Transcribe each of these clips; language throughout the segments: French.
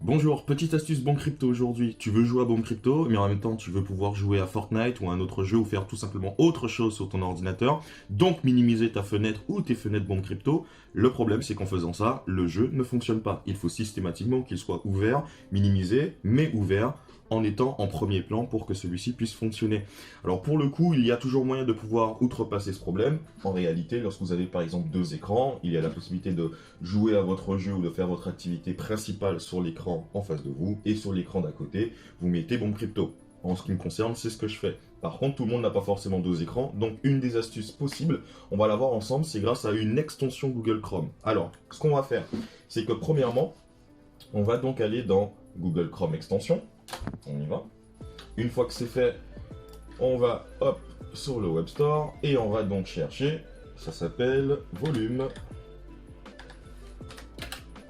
Bonjour, petite astuce bon crypto aujourd'hui. Tu veux jouer à bon crypto, mais en même temps tu veux pouvoir jouer à Fortnite ou à un autre jeu ou faire tout simplement autre chose sur ton ordinateur, donc minimiser ta fenêtre ou tes fenêtres bon crypto. Le problème c'est qu'en faisant ça, le jeu ne fonctionne pas. Il faut systématiquement qu'il soit ouvert, minimisé, mais ouvert en étant en premier plan pour que celui-ci puisse fonctionner. Alors pour le coup, il y a toujours moyen de pouvoir outrepasser ce problème. En réalité, lorsque vous avez par exemple deux écrans, il y a la possibilité de jouer à votre jeu ou de faire votre activité principale sur l'écran en face de vous et sur l'écran d'à côté, vous mettez bon crypto. En ce qui me concerne, c'est ce que je fais. Par contre, tout le monde n'a pas forcément deux écrans, donc une des astuces possibles, on va la voir ensemble, c'est grâce à une extension Google Chrome. Alors, ce qu'on va faire, c'est que premièrement, on va donc aller dans Google Chrome extension. On y va. Une fois que c'est fait, on va hop sur le Web Store et on va donc chercher, ça s'appelle Volume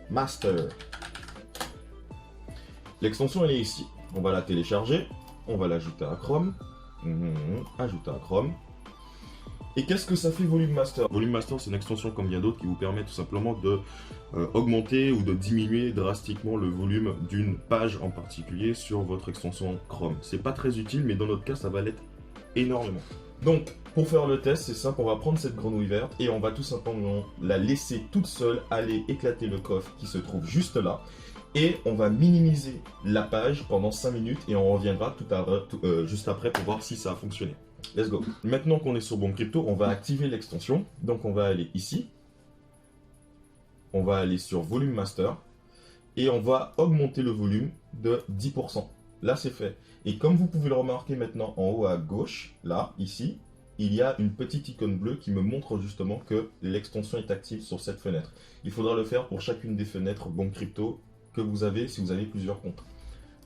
Master. L'extension elle est ici. On va la télécharger, on va l'ajouter à Chrome. Ajouter à Chrome. Et qu'est-ce que ça fait Volume Master? Volume Master, c'est une extension comme bien d'autres qui vous permet tout simplement de augmenter ou de diminuer drastiquement le volume d'une page en particulier sur votre extension Chrome. C'est pas très utile, mais dans notre cas, ça va l'être énormément. Donc, pour faire le test, c'est simple, on va prendre cette grenouille verte et on va tout simplement la laisser toute seule aller éclater le coffre qui se trouve juste là. Et on va minimiser la page pendant 5 minutes et on reviendra juste après pour voir si ça a fonctionné. Let's go. Maintenant qu'on est sur Bon Crypto, on va activer l'extension. Donc on va aller ici. On va aller sur Volume Master. Et on va augmenter le volume de 10%. Là c'est fait. Et comme vous pouvez le remarquer maintenant en haut à gauche, là, ici, il y a une petite icône bleue qui me montre justement que l'extension est active sur cette fenêtre. Il faudra le faire pour chacune des fenêtres Bon Crypto que vous avez si vous avez plusieurs comptes.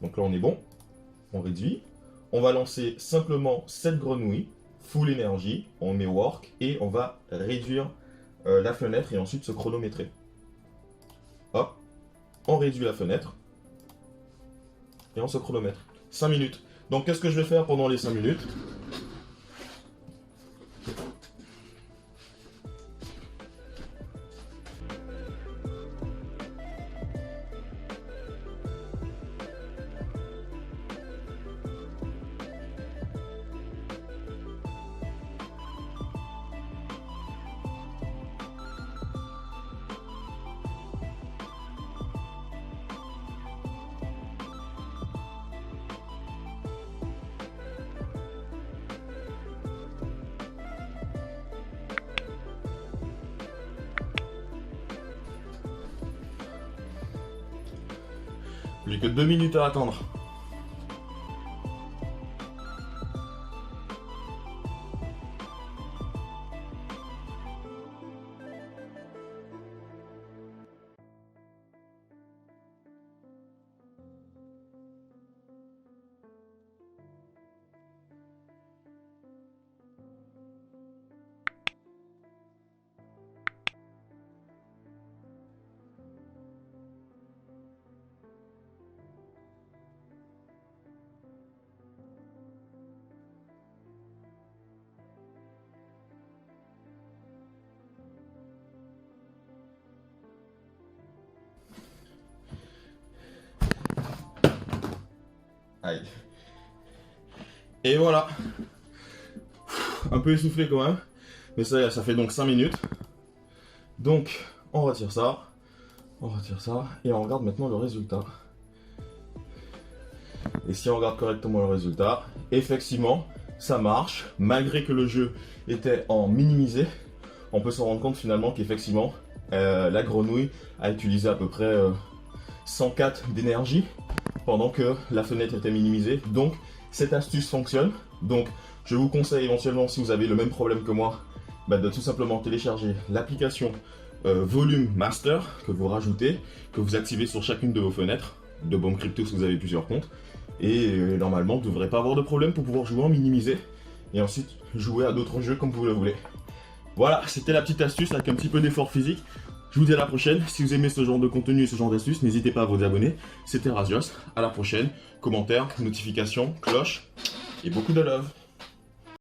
Donc là on est bon. On réduit. On va lancer simplement cette grenouille, full énergie, on met work et on va réduire la fenêtre et ensuite se chronométrer. Hop, on réduit la fenêtre et on se chronomètre. 5 minutes. Donc qu'est-ce que je vais faire pendant les 5 minutes? Plus que 2 minutes à attendre. Aïe. Et voilà. Un peu essoufflé quand même. Mais ça fait donc 5 minutes. Donc, on retire ça. On retire ça. Et on regarde maintenant le résultat. Et si on regarde correctement le résultat, effectivement, ça marche. Malgré que le jeu était en minimisé, on peut se rendre compte finalement qu'effectivement, la grenouille a utilisé à peu près 104 d'énergie pendant que la fenêtre était minimisée. Donc cette astuce fonctionne. Donc je vous conseille éventuellement, si vous avez le même problème que moi, de tout simplement télécharger l'application Volume Master que vous rajoutez, que vous activez sur chacune de vos fenêtres de Bon Crypto si vous avez plusieurs comptes. Et normalement vous ne devrez pas avoir de problème pour pouvoir jouer en minimisé et ensuite jouer à d'autres jeux comme vous le voulez. Voilà, c'était la petite astuce avec un petit peu d'effort physique. Je vous dis à la prochaine. Si vous aimez ce genre de contenu et ce genre d'astuces, n'hésitez pas à vous abonner. C'était Razios. À la prochaine. Commentaires, notifications, cloche et beaucoup de love.